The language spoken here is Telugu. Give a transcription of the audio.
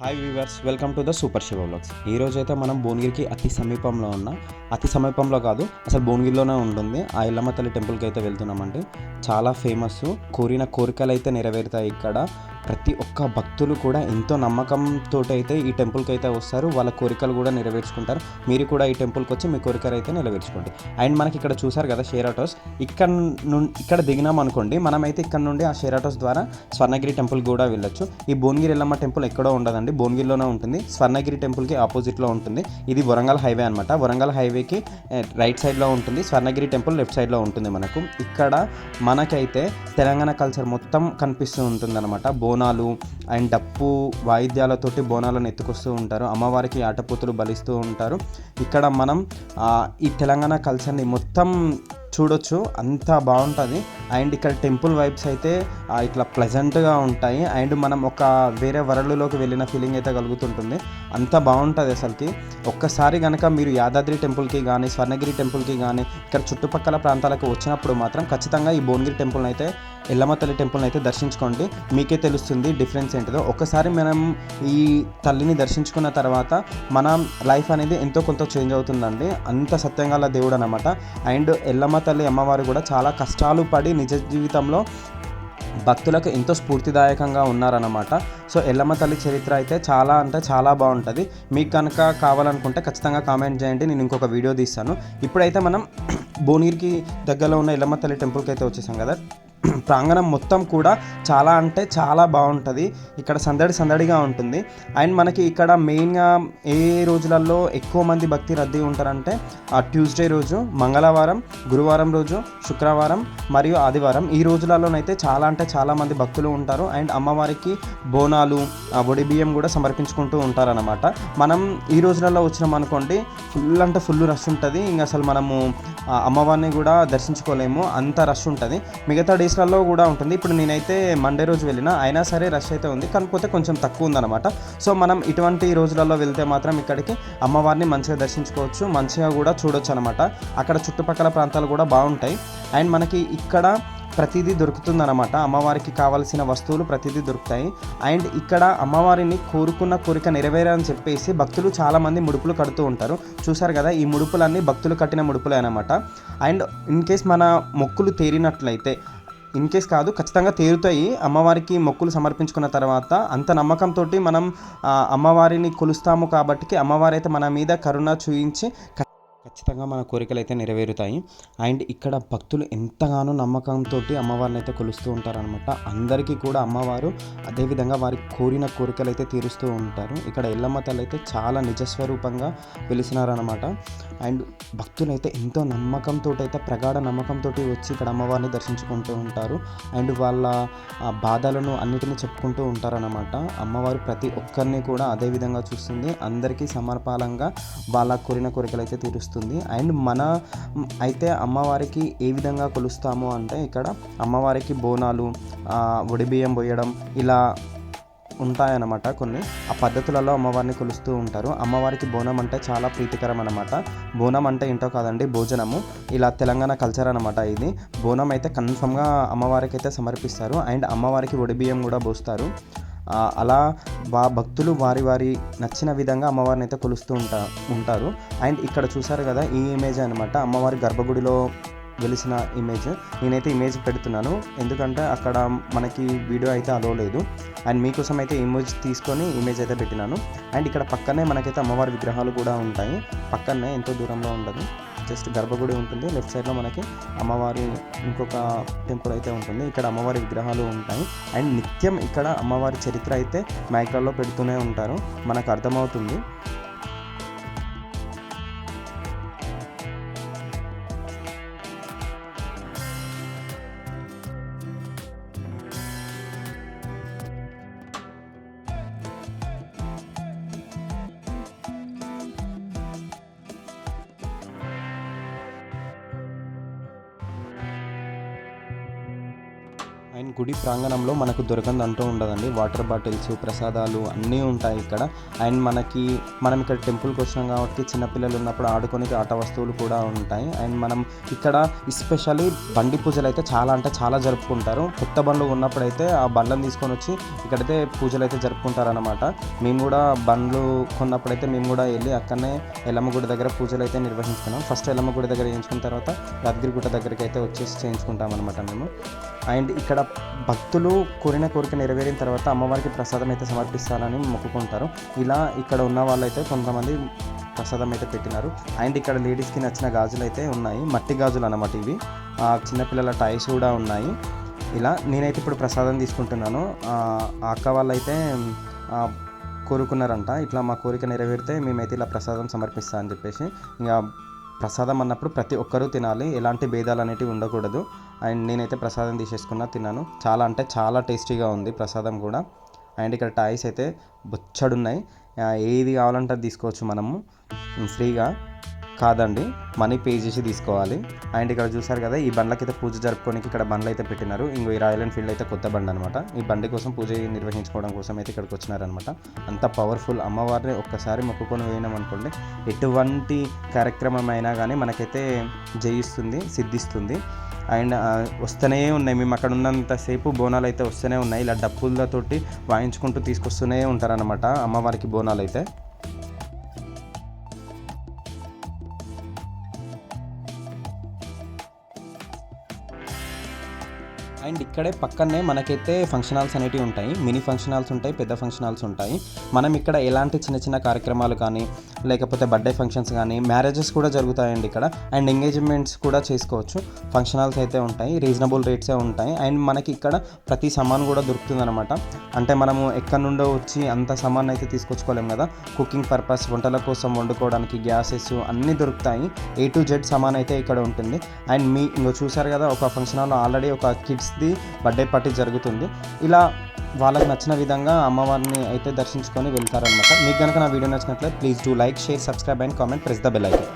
Hi viewers, welcome to the super Shiva vlogs. ఈరోజు అయితే మనం భువనగిరికి అతి సమీపంలో కాదు, అసలు భువనగిరిలోనే ఉంటుంది ఆ ఎల్లమ్మ తల్లి టెంపుల్కి అయితే వెళ్తున్నామండి. చాలా ఫేమస్, కోరిన కోరికలు అయితే నెరవేరుతాయి ఇక్కడ. ప్రతి ఒక్క భక్తులు కూడా ఎంతో నమ్మకంతో అయితే ఈ టెంపుల్కి అయితే వస్తారు, వాళ్ళ కోరికలు కూడా నెరవేర్చుకుంటారు. మీరు కూడా ఈ టెంపుల్కి వచ్చి మీ కోరికలు అయితే నెరవేర్చుకోండి. అండ్ మనకి ఇక్కడ చూసారు కదా షేర్ ఆటోస్, ఇక్కడ దిగినాం అనుకోండి, మనమైతే ఇక్కడ నుండి ఆ షేర్ ఆటోస్ ద్వారా స్వర్ణగిరి టెంపుల్ కూడా వెళ్ళొచ్చు. ఈ భువనగిరి ఎల్లమ్మ టెంపుల్ ఎక్కడో ఉండదండి, భువనగిరిలోనే ఉంటుంది. స్వర్ణగిరి టెంపుల్కి ఆపోజిట్లో ఉంటుంది. ఇది వరంగల్ హైవే అనమాట. వరంగల్ హైవేకి రైట్ సైడ్లో ఉంటుంది, స్వర్ణగిరి టెంపుల్ లెఫ్ట్ సైడ్లో ఉంటుంది. ఇక్కడ మనకైతే తెలంగాణ కల్చర్ మొత్తం కనిపిస్తూ ఉంటుంది అనమాట. బోనాలు అండ్ డప్పు వాయిద్యాలతోటి బోనాలను ఎత్తుకొస్తూ ఉంటారు, అమ్మవారికి ఆటపోతులు బలిస్తూ ఉంటారు. ఇక్కడ మనం ఈ తెలంగాణ కల్చర్ని మొత్తం చూడొచ్చు, అంత బాగుంటుంది. అండ్ ఇక్కడ టెంపుల్ వైబ్స్ అయితే ఇట్లా ప్లెజెంట్గా ఉంటాయి. అండ్ మనం ఒక వేరే వరల్డ్లోకి వెళ్ళిన ఫీలింగ్ అయితే కలుగుతుంటుంది, అంత బాగుంటుంది అసలుకి. ఒక్కసారి కనుక మీరు యాదాద్రి టెంపుల్కి కానీ స్వర్ణగిరి టెంపుల్కి కానీ ఇక్కడ చుట్టుపక్కల ప్రాంతాలకు వచ్చినప్పుడు మాత్రం ఖచ్చితంగా ఈ భువనగిరి టెంపుల్ని అయితే, ఎల్లమ్మ తల్లి టెంపుల్ని అయితే దర్శించుకోండి. మీకే తెలుస్తుంది డిఫరెన్స్ ఏంటిదో. ఒకసారి మనం ఈ తల్లిని దర్శించుకున్న తర్వాత మన లైఫ్ అనేది ఎంతో కొంత చేంజ్ అవుతుందండి. అంత సత్యంగా దేవుడు అనమాట. అండ్ ఎల్లమ్మ తల్లి అమ్మవారు కూడా చాలా కష్టాలు పడి నిజ జీవితంలో భక్తులకు ఎంతో స్ఫూర్తిదాయకంగా ఉన్నారన్నమాట. సో ఎల్లమ్మ తల్లి చరిత్ర అయితే చాలా అంటే చాలా బాగుంటుంది. మీకు కనుక కావాలనుకుంటే ఖచ్చితంగా కామెంట్ చేయండి, నేను ఇంకొక వీడియో తీస్తాను. ఇప్పుడైతే మనం భువనగిరికి దగ్గరలో ఉన్న ఎల్లమ్మ తల్లి టెంపుల్కి అయితే వచ్చేసాం కదా. ప్రాంగణం మొత్తం కూడా చాలా అంటే చాలా బాగుంటుంది. ఇక్కడ సందడిగా ఉంటుంది. అండ్ మనకి ఇక్కడ మెయిన్గా ఏ రోజులలో ఎక్కువ మంది భక్తి రద్దీ ఉంటారంటే ట్యూస్డే రోజు, మంగళవారం, గురువారం రోజు, శుక్రవారం మరియు ఆదివారం. ఈ రోజులలోనైతే చాలా అంటే చాలా మంది భక్తులు ఉంటారు. అండ్ అమ్మవారికి బోనాలు, ఒడి బియ్యం కూడా సమర్పించుకుంటూ ఉంటారన్నమాట. మనం ఈ రోజులలో వచ్చినాం అనుకోండి, ఫుల్ అంటే ఫుల్ రష్ ఉంటుంది. ఇంకా అసలు మనము అమ్మవారిని కూడా దర్శించుకోలేము, అంత రష్ ఉంటుంది. మిగతా డేస్లలో కూడా ఉంటుంది. ఇప్పుడు నేనైతే మండే రోజు వెళ్ళినా, అయినా సరే రష్ అయితే ఉంది, కాకపోతే కొంచెం తక్కువ ఉందన్నమాట. సో మనం ఇటువంటి రోజులలో వెళ్తే మాత్రం ఇక్కడికి అమ్మవారిని మంచిగా దర్శించుకోవచ్చు, మంచిగా కూడా చూడొచ్చు అనమాట. అక్కడ చుట్టుపక్కల ప్రాంతాలు కూడా బాగుంటాయి. అండ్ మనకి ఇక్కడ ప్రతిదీ దొరుకుతుందన్నమాట. అమ్మవారికి కావాల్సిన వస్తువులు ప్రతిదీ దొరుకుతాయి. అండ్ ఇక్కడ అమ్మవారిని కోరుకున్న కోరిక నెరవేరని చెప్పేసి భక్తులు చాలామంది ముడుపులు కడుతూ ఉంటారు. చూసారు కదా, ఈ ముడుపులన్నీ భక్తులు కట్టిన ముడుపులే అనమాట. అండ్ ఇన్ కేస్ మన మొక్కులు తీరినట్లయితే, ఇన్ కేస్ కాదు, ఖచ్చితంగా తీరుతాయి. అమ్మవారికి మొక్కులు సమర్పించుకున్న తర్వాత అంత నమ్మకంతో మనం అమ్మవారిని కొలుస్తాము కాబట్టి అమ్మవారి అయితే మన మీద కరుణ చూయించి ఖచ్చితంగా మన కోరికలు అయితే నెరవేరుతాయి. అండ్ ఇక్కడ భక్తులు ఎంతగానో నమ్మకంతో అమ్మవారిని అయితే కొలుస్తూ ఉంటారనమాట. అందరికీ కూడా అమ్మవారు అదేవిధంగా వారి కోరిన కోరికలు అయితే తీరుస్తూ ఉంటారు. ఇక్కడ ఎల్లమ్మ తల్లి అయితే చాలా నిజస్వరూపంగా వెలిసినారనమాట. అండ్ భక్తులు అయితే ఎంతో నమ్మకంతో అయితే, ప్రగాఢ నమ్మకంతో వచ్చి ఇక్కడ అమ్మవారిని దర్శించుకుంటూ ఉంటారు. అండ్ వాళ్ళ బాధలను అన్నిటినీ చెప్పుకుంటూ ఉంటారనమాట. అమ్మవారు ప్రతి ఒక్కరిని కూడా అదేవిధంగా చూస్తుంది, అందరికీ సమర్పాలంగా వాళ్ళ కోరిన కోరికలు అయితే తీరుస్తుంది. అండ్ మన అయితే అమ్మవారికి ఏ విధంగా కొలుస్తాము అంటే, ఇక్కడ అమ్మవారికి బోనాలు, ఒడిబియ్యం పోయడం ఇలా ఉంటాయన్నమాట. కొన్ని ఆ పద్ధతులలో అమ్మవారిని కొలుస్తూ ఉంటారు. అమ్మవారికి బోనం అంటే చాలా ప్రీతికరం అనమాట. బోనం అంటే ఏంటో కాదండి, భోజనము. ఇలా తెలంగాణ కల్చర్ అనమాట ఇది. బోనం అయితే కన్ఫర్మ్గా అమ్మవారికి అయితే సమర్పిస్తారు. అండ్ అమ్మవారికి ఒడిబియ్యం కూడా పోస్తారు. అలా భక్తులు వారి నచ్చిన విధంగా అమ్మవారిని అయితే కొలుస్తూ ఉంటారు. అండ్ ఇక్కడ చూసారు కదా, ఈ ఇమేజ్ అనమాట అమ్మవారి గర్భగుడిలో వెలిసిన ఇమేజ్. నేనైతే ఇమేజ్ పెడుతున్నాను, ఎందుకంటే అక్కడ మనకి వీడియో అయితే అలో లేదు. అండ్ మీకోసం అయితే ఇమేజ్ తీసుకొని ఇమేజ్ అయితే పెట్టినాను. అండ్ ఇక్కడ పక్కనే మనకైతే అమ్మవారి విగ్రహాలు కూడా ఉంటాయి. పక్కనే ఎంతో దూరంలో ఉండదు, జస్ట్ గర్భగుడి ఉంటుంది. లెఫ్ట్ సైడ్లో మనకి అమ్మవారి ఇంకొక టెంపుల్ అయితే ఉంటుంది. ఇక్కడ అమ్మవారి విగ్రహాలు ఉంటాయి. అండ్ నిత్యం ఇక్కడ అమ్మవారి చరిత్ర అయితే మైక్రాల్లో పెడుతూనే ఉంటారు, మనకు అర్థమవుతుంది. అండ్ గుడి ప్రాంగణంలో మనకు దొరకంది అంటూ ఉండదండి. వాటర్ బాటిల్స్, ప్రసాదాలు అన్నీ ఉంటాయి ఇక్కడ. అండ్ మనం ఇక్కడ టెంపుల్కి వచ్చినాం కాబట్టి చిన్నపిల్లలు ఉన్నప్పుడు ఆడుకోనికి ఆట వస్తువులు కూడా ఉంటాయి. అండ్ మనం ఇక్కడ ఎస్పెషల్లీ బండి పూజలు అయితే చాలా అంటే చాలా జరుపుకుంటారు. కొత్త బండ్లు ఉన్నప్పుడైతే ఆ బండ్లను తీసుకొని వచ్చి ఇక్కడైతే పూజలు అయితే జరుపుకుంటారనమాట. మేము కూడా బండ్లు కొన్నప్పుడైతే మేము కూడా వెళ్ళి అక్కడనే ఎల్లమ్మ గుడి దగ్గర పూజలు అయితే నిర్వహించుకున్నాం. ఫస్ట్ ఎల్లమ్మ గుడి దగ్గర చేయించుకున్న తర్వాత యాదగిరిగుట్ట దగ్గరికి అయితే వచ్చేసి చేయించుకుంటాం అనమాట మేము. అండ్ ఇక్కడ భక్తులు కోరిన కోరిక నెరవేరిన తర్వాత అమ్మవారికి ప్రసాదం అయితే సమర్పిస్తారని మొక్కుకుంటారు. ఇలా ఇక్కడ ఉన్న వాళ్ళైతే కొంతమంది ప్రసాదం అయితే పెట్టినారు. అండ్ ఇక్కడ లేడీస్కి నచ్చిన గాజులు అయితే ఉన్నాయి, మట్టి గాజులు అన్నమాట ఇవి. చిన్నపిల్లల టాయ్స్ కూడా ఉన్నాయి. ఇలా నేనైతే ఇప్పుడు ప్రసాదం తీసుకుంటున్నాను. ఆ అక్క వాళ్ళైతే కోరుకున్నారంట, ఇట్లా మా కోరిక నెరవేరితే మేమైతే ఇలా ప్రసాదం సమర్పిస్తా అని చెప్పేసి. ఇంకా ప్రసాదం అన్నప్పుడు ప్రతి ఒక్కరూ తినాలి, ఎలాంటి భేదాలు అనేటివి ఉండకూడదు. అండ్ నేనైతే ప్రసాదం తీసేసుకున్నా, తిన్నాను. చాలా అంటే చాలా టేస్టీగా ఉంది ప్రసాదం కూడా. అండ్ ఇక్కడ టాయ్స్ అయితే బొచ్చడున్నాయి, ఏది కావాలంటే అది తీసుకోవచ్చు మనము ఫ్రీగా, కాదండి మనీ పే చేసి తీసుకోవాలి. అండ్ ఇక్కడ చూసారు కదా, ఈ బండ్లకైతే పూజ జరుపుకోనికి ఇక్కడ బండ్లు అయితే పెట్టినారు. ఇంకో ఈ రాయల్ ఎన్ఫీల్డ్ అయితే కొత్త బండి అనమాట. ఈ బండి కోసం పూజ నిర్వహించుకోవడం కోసం అయితే ఇక్కడికి వచ్చినారనమాట. అంత పవర్ఫుల్ అమ్మవారిని ఒక్కసారి మొక్కుకొని పోయినాం అనుకోండి, ఎటువంటి కార్యక్రమం అయినా కానీ మనకైతే జయిస్తుంది, సిద్ధిస్తుంది. అండ్ వస్తూనే ఉన్నాయి, మేము అక్కడ ఉన్నంతసేపు బోనాలు అయితే వస్తూనే ఉన్నాయి. ఇలా డప్పులతోటి వాయించుకుంటూ తీసుకొస్తూనే ఉంటారనమాట అమ్మవారికి బోనాలు అయితే. అండ్ ఇక్కడే పక్కనే మనకైతే ఫంక్షన్ హాల్స్ అనేవి ఉంటాయి. మినీ ఫంక్షన్ హాల్స్ ఉంటాయి, పెద్ద ఫంక్షన్ హాల్స్ ఉంటాయి. మనం ఇక్కడ ఎలాంటి చిన్న చిన్న కార్యక్రమాలు కానీ, లేకపోతే బర్త్డే ఫంక్షన్స్ కానీ, మ్యారేజెస్ కూడా జరుగుతాయండి ఇక్కడ. అండ్ ఎంగేజ్మెంట్స్ కూడా చేసుకోవచ్చు. ఫంక్షన్ హాల్స్ అయితే ఉంటాయి, రీజనబుల్ రేట్సే ఉంటాయి. అండ్ మనకి ఇక్కడ ప్రతి సామాన్ కూడా దొరుకుతుంది అనమాట. అంటే మనము ఎక్కడి నుండో వచ్చి అంత సామాన్ అయితే తీసుకొచ్చుకోలేము కదా. కుకింగ్ పర్పస్, వంటల కోసం వండుకోవడానికి గ్యాసెస్ అన్నీ దొరుకుతాయి. A to Z సామాన్ అయితే ఇక్కడ ఉంటుంది. అండ్ ఇంకో చూసారు కదా, ఒక ఫంక్షన్ హాల్లో ఆల్రెడీ ఒక కిడ్స్ది బర్త్డే పార్టీ జరుగుతుంది. ఇలా వాళ్ళకి నచ్చిన విధంగా అమ్మవారిని అయితే దర్శించుకొని వెళ్తారనమాట. మీకు కనుక నా వీడియో నచ్చినట్లయితే please do like, share, subscribe and comment, press the bell icon.